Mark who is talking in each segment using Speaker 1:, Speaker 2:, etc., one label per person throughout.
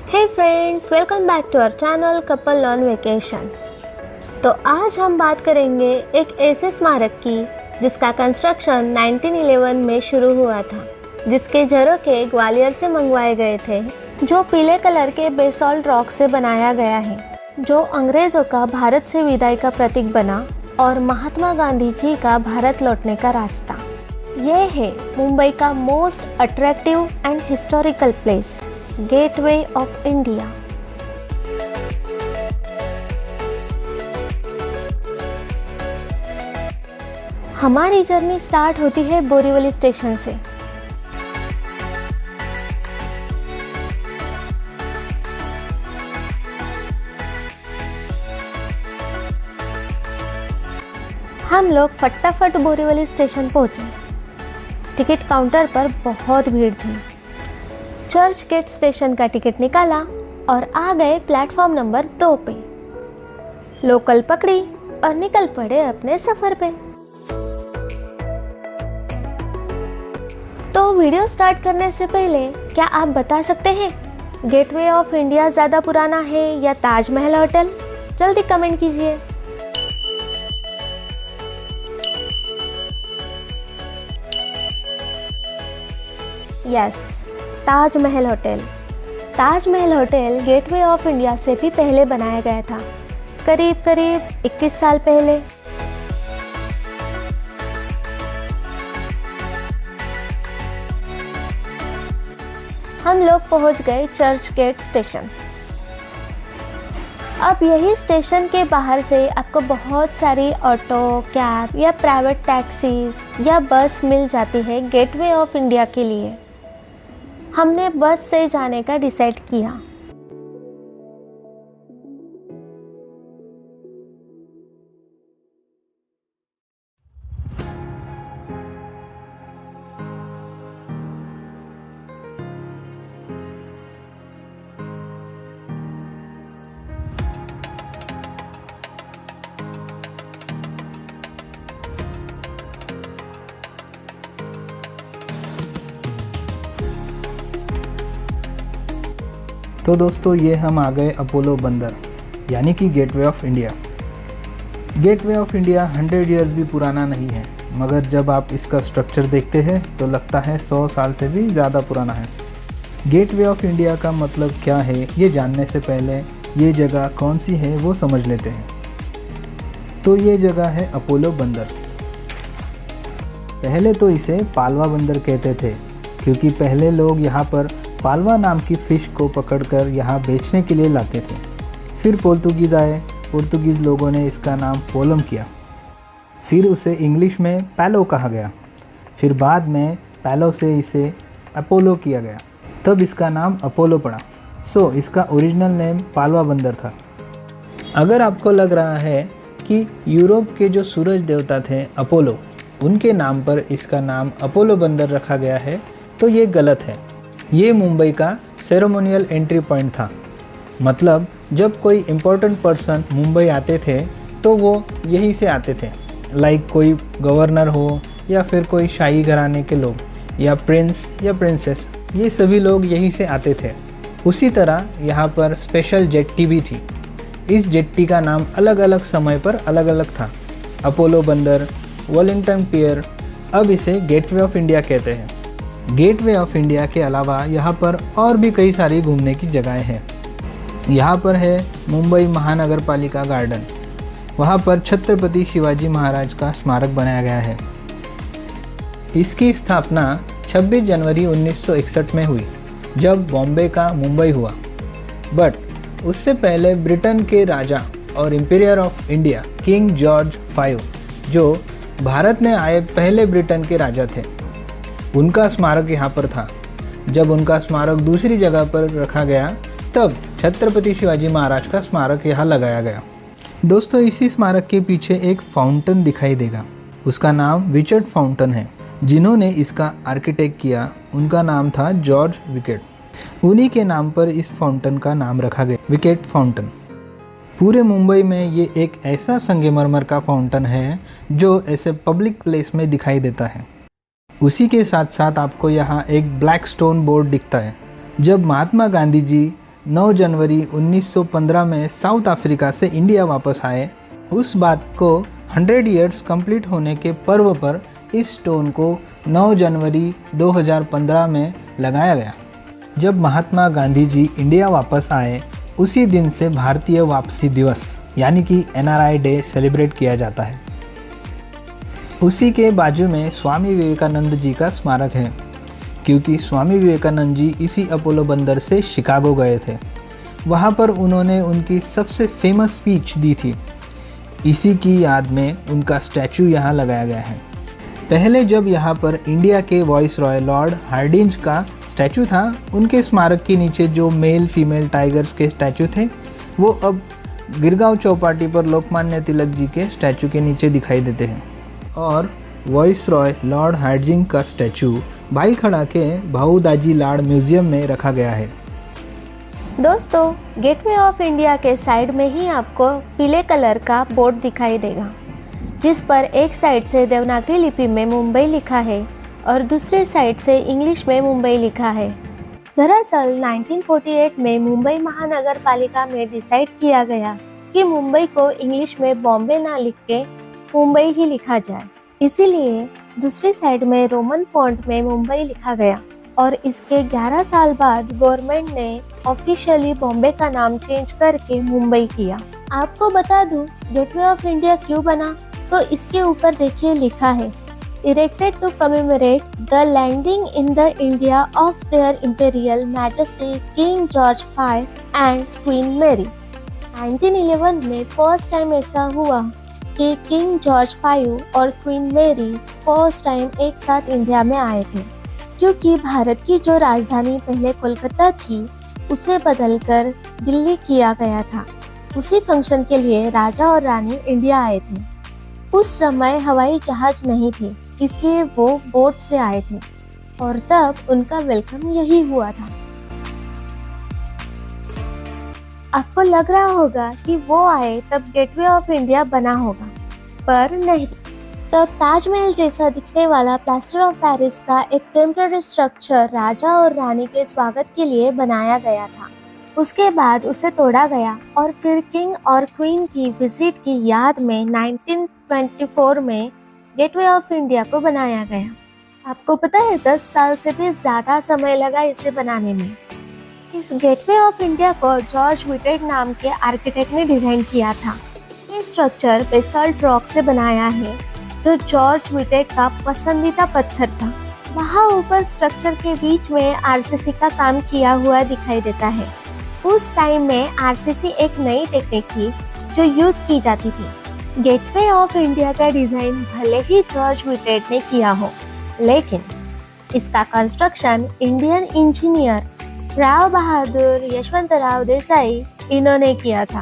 Speaker 1: Hey friends, welcome back to our channel couple on vacations. तो आज हम बात करेंगे एक ऐसे स्मारक की जिसका कंस्ट्रक्शन 1911 में शुरू हुआ था, जिसके झरोखे ग्वालियर से मंगवाए गए थे, जो पीले कलर के बेसॉल्ट रॉक से बनाया गया है, जो अंग्रेज़ों का भारत से विदाई का प्रतीक बना और महात्मा गांधी जी का भारत लौटने का रास्ता। ये है मुंबई का most attractive and historical place, gateway of India. हमारी जर्नी स्टार्ट होती है बोरीवली स्टेशन से। हम लोग फटाफट बोरीवली स्टेशन पहुंचे। टिकट काउंटर पर बहुत भीड़ थी। चर्च गेट स्टेशन का टिकट निकाला और आ गए प्लेटफॉर्म नंबर 2 पे। लोकल पकड़ी और निकल पड़े अपने सफ़र पे। तो वीडियो स्टार्ट करने से पहले क्या आप बता सकते हैं गेटवे ऑफ इंडिया ज़्यादा पुराना है या ताजमहल होटल? जल्दी कमेंट कीजिए। Yes, Taj Mahal hotel. Taj Mahal hotel gateway of India से भी पहले बनाया गया था, करीब 21 साल पहले। हम लोग पहुंच गए चर्च गेट स्टेशन। अब यही स्टेशन के बाहर से आपको बहुत सारी ऑटो, कैब या प्राइवेट टैक्सी या बस मिल जाती है गेटवे ऑफ इंडिया के लिए। हमने बस से जाने का डिसाइड किया।
Speaker 2: तो दोस्तों, ये हम आ गए अपोलो बंदर यानी कि gateway of India. Gateway of India 100 years भी पुराना नहीं है, मगर जब आप इसका स्ट्रक्चर देखते हैं तो लगता है 100 साल से भी ज़्यादा पुराना है। गेटवे ऑफ इंडिया का मतलब क्या है, ये जानने से पहले ये जगह कौन सी है वो समझ लेते हैं। तो ये जगह है अपोलो बंदर। पहले तो इसे पालवा बंदर कहते थे, क्योंकि पहले लोग यहाँ पर पालवा नाम की फ़िश को पकड़कर यहाँ बेचने के लिए लाते थे। फिर पोर्तुगीज़ आए। पोर्तुगीज़ लोगों ने इसका नाम पोलम किया। फिर उसे इंग्लिश में पैलो कहा गया। फिर बाद में पैलो से इसे अपोलो किया गया, तब इसका नाम अपोलो पड़ा। सो इसका ओरिजिनल नेम पालवा बंदर था। अगर आपको लग रहा है कि यूरोप के जो सूरज देवता थे अपोलो, उनके नाम पर इसका नाम अपोलो बंदर रखा गया है, तो ये गलत है। ये मुंबई का सेरेमोनियल एंट्री पॉइंट था। मतलब जब कोई इम्पोर्टेंट पर्सन मुंबई आते थे तो वो यहीं से आते थे। लाइक कोई गवर्नर हो या फिर कोई शाही घराने के लोग या प्रिंस या प्रिंसेस, ये सभी लोग यहीं से आते थे। उसी तरह यहाँ पर स्पेशल जेट्टी भी थी। इस जेट्टी का नाम अलग अलग समय पर अलग अलग था। अपोलो बंदर, वेलिंगटन पियर, अब इसे गेटवे ऑफ इंडिया कहते हैं। गेटवे ऑफ इंडिया के अलावा यहाँ पर और भी कई सारी घूमने की जगहें हैं। यहाँ पर है मुंबई महानगर पालिका गार्डन। वहाँ पर छत्रपति शिवाजी महाराज का स्मारक बनाया गया है। इसकी स्थापना 26 जनवरी 1961 में हुई, जब बॉम्बे का मुंबई हुआ। बट उससे पहले ब्रिटेन के राजा और imperial of India king George V, जो भारत में आए पहले ब्रिटेन के राजा थे, उनका स्मारक यहाँ पर था। जब उनका स्मारक दूसरी जगह पर रखा गया, तब छत्रपति शिवाजी महाराज का स्मारक यहाँ लगाया गया। दोस्तों, इसी स्मारक के पीछे एक फाउंटेन दिखाई देगा। उसका नाम विकेट फाउंटेन है। जिन्होंने इसका आर्किटेक्ट किया, उनका नाम था जॉर्ज विकेट। उन्हीं के नाम पर इस फाउंटेन का नाम रखा गया, विकेट फाउंटेन। पूरे मुंबई में ये एक ऐसा संगमरमर का फाउंटेन है जो ऐसे पब्लिक प्लेस में दिखाई देता है। उसी के साथ साथ आपको यहाँ एक ब्लैक स्टोन बोर्ड दिखता है। जब महात्मा गांधी जी 9 जनवरी 1915 में साउथ अफ्रीका से इंडिया वापस आए, उस बात को 100 ईयर्स कंप्लीट होने के पर्व पर इस स्टोन को 9 जनवरी 2015 में लगाया गया। जब महात्मा गांधी जी इंडिया वापस आए, उसी दिन से भारतीय वापसी दिवस यानी कि NRI डे सेलिब्रेट किया जाता है। उसी के बाजू में स्वामी विवेकानंद जी का स्मारक है, क्योंकि स्वामी विवेकानंद जी इसी अपोलो बंदर से शिकागो गए थे। वहाँ पर उन्होंने उनकी सबसे फेमस स्पीच दी थी। इसी की याद में उनका स्टैचू यहाँ लगाया गया है। पहले जब यहाँ पर इंडिया के वॉइस रॉय लॉर्ड हार्डिंज का स्टैचू था, उनके स्मारक के नीचे जो मेल फीमेल टाइगर्स के स्टैचू थे, वो अब गिरगांव चौपाटी पर लोकमान्य तिलक जी के स्टैचू के नीचे दिखाई देते हैं। और वॉइस रॉय लॉर्ड हार्डिंज का स्टैचू भाईखड़ा के भाऊ दाजी लाड म्यूजियम में रखा गया है।
Speaker 1: दोस्तों, गेटवे ऑफ इंडिया के साइड में ही आपको पीले कलर का बोर्ड दिखाई देगा, जिस पर एक साइड से देवनागरी लिपि में मुंबई लिखा है और दूसरे साइड से इंग्लिश में मुंबई लिखा है। दरअसल 1948 में मुंबई महानगर पालिका में डिसाइड किया गया कि मुंबई को इंग्लिश में बॉम्बे ना लिख के मुंबई ही लिखा जाए, इसीलिए दूसरी साइड में रोमन फॉन्ट में मुंबई लिखा गया और इसके 11 साल बाद गवर्नमेंट ने ऑफिशियली बॉम्बे का नाम चेंज करके मुंबई किया। आपको बता दूं गेटवे ऑफ इंडिया क्यों बना, तो इसके ऊपर देखिए लिखा है, erected to commemorate the landing in the India of their Imperial Majesty King George V and Queen Mary। 1911 में फर्स्ट टाइम ऐसा हुआ कि किंग जॉर्ज V और क्वीन मैरी फर्स्ट टाइम एक साथ इंडिया में आए थे, क्योंकि भारत की जो राजधानी पहले कोलकाता थी उसे बदलकर दिल्ली किया गया था। उसी फंक्शन के लिए राजा और रानी इंडिया आए थे। उस समय हवाई जहाज नहीं थे, इसलिए वो बोट से आए थे और तब उनका वेलकम यही हुआ था। आपको लग रहा होगा कि वो आए तब गेटवे ऑफ इंडिया बना होगा, पर नहीं। तब ताजमहल जैसा दिखने वाला प्लास्टर ऑफ पेरिस का एक टेम्पररी स्ट्रक्चर राजा और रानी के स्वागत के लिए बनाया गया था। उसके बाद उसे तोड़ा गया और फिर किंग और क्वीन की विजिट की याद में 1924 में गेटवे ऑफ इंडिया को बनाया गया। आपको पता है 10 साल से भी ज़्यादा समय लगा इसे बनाने में। इस गेटवे ऑफ इंडिया को जॉर्ज विटेट नाम के आर्किटेक्ट ने डिज़ाइन किया था। ये स्ट्रक्चर बेसाल्ट रॉक से बनाया है, जो जॉर्ज विटेट का पसंदीदा पत्थर था। वहाँ ऊपर स्ट्रक्चर के बीच में आरसीसी का काम किया हुआ दिखाई देता है। उस टाइम में आरसीसी एक नई टेक्निक थी जो यूज़ की जाती थी। गेटवे ऑफ इंडिया का डिज़ाइन भले ही जॉर्ज विटेट ने किया हो, लेकिन इसका construction Indian engineer Rao Bahadur Yashwantrao Desai इन्होंने किया था।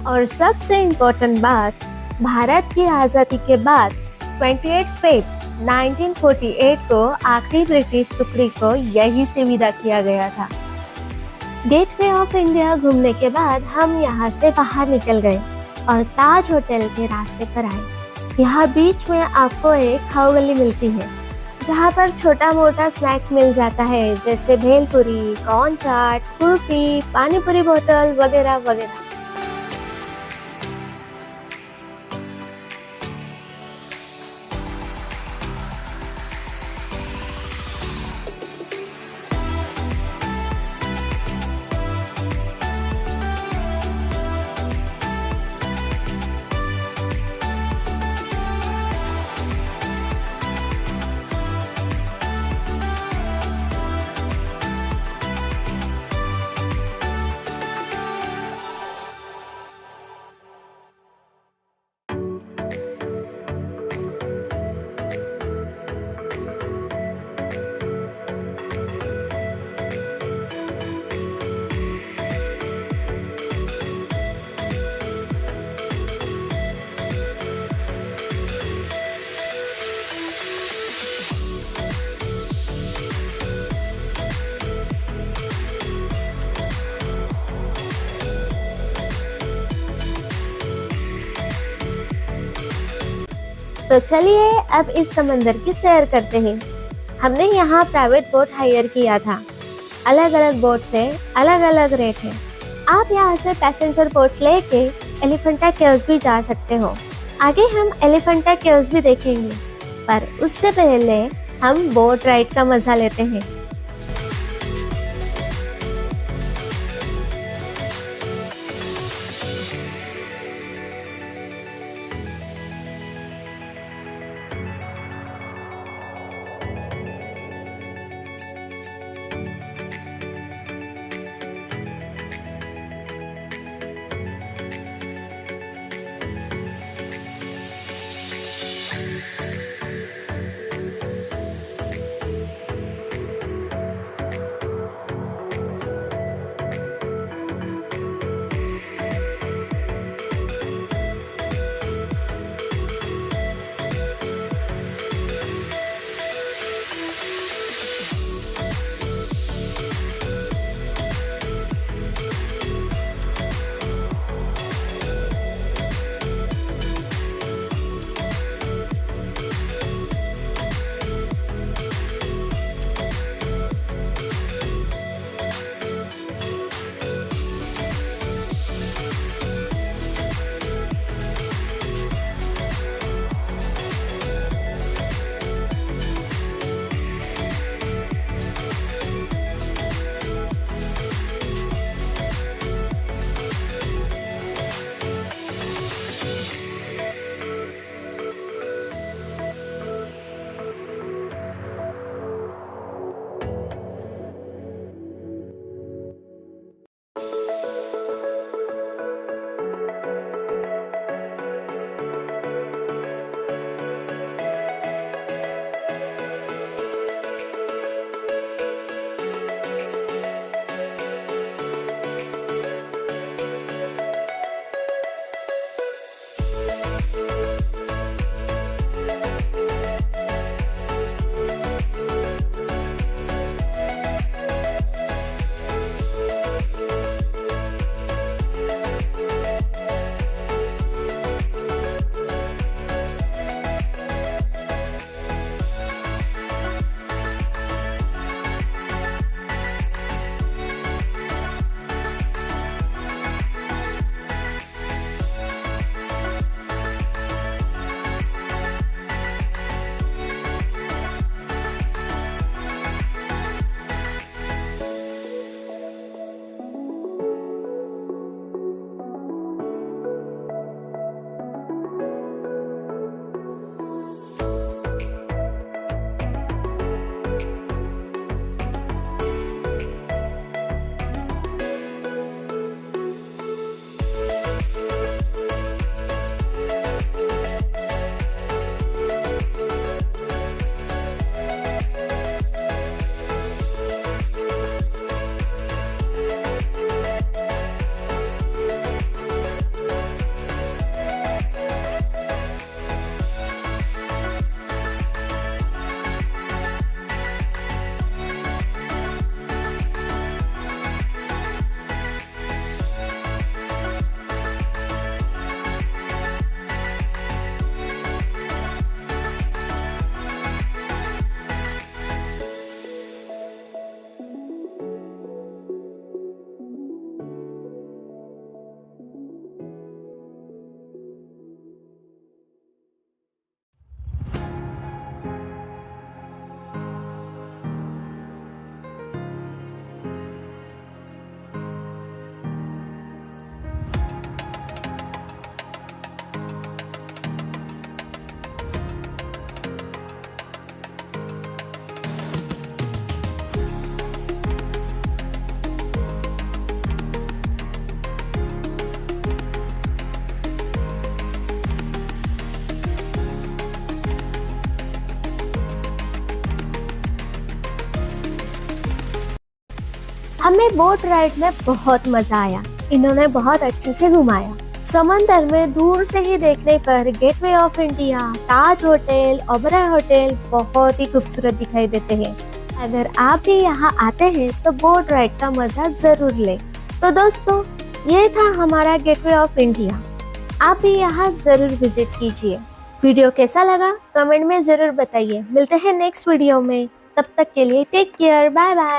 Speaker 1: और सबसे इम्पोर्टेंट बात, भारत की आज़ादी के बाद 28 फरवरी 1948 को आखिरी ब्रिटिश टुकड़ी को यही से विदा किया गया था। गेटवे ऑफ इंडिया घूमने के बाद हम यहाँ से बाहर निकल गए और ताज होटल के रास्ते पर आए। यहाँ बीच में आपको एक खाओ गली मिलती है, जहाँ पर छोटा मोटा स्नैक्स मिल जाता है, जैसे भेलपुरी, कॉर्न चाट, कुल्फी, पानी पूरी बोतल वगैरह वगैरह। तो चलिए अब इस समंदर की सैर करते हैं। हमने यहाँ प्राइवेट बोट हायर किया था। अलग अलग बोट से अलग अलग रेट है। आप यहाँ से पैसेंजर बोट लेके एलिफेंटा केव्स भी जा सकते हो। आगे हम एलिफेंटा केव्स भी देखेंगे, पर उससे पहले हम बोट राइड का मजा लेते हैं। हमें बोट राइड में बहुत मजा आया। इन्होंने बहुत अच्छे से घुमाया। समंदर में दूर से ही देखने पर gateway of India, Taj hotel, Oberoi hotel बहुत ही खूबसूरत दिखाई देते हैं। अगर आप भी यहाँ आते हैं तो बोट राइड का मजा जरूर लें। तो दोस्तों, ये था हमारा गेटवे ऑफ इंडिया। आप भी यहाँ जरूर विजिट कीजिए। वीडियो कैसा लगा कमेंट में जरूर बताइए। मिलते हैं नेक्स्ट वीडियो में, तब तक के लिए टेक केयर, बाय बाय।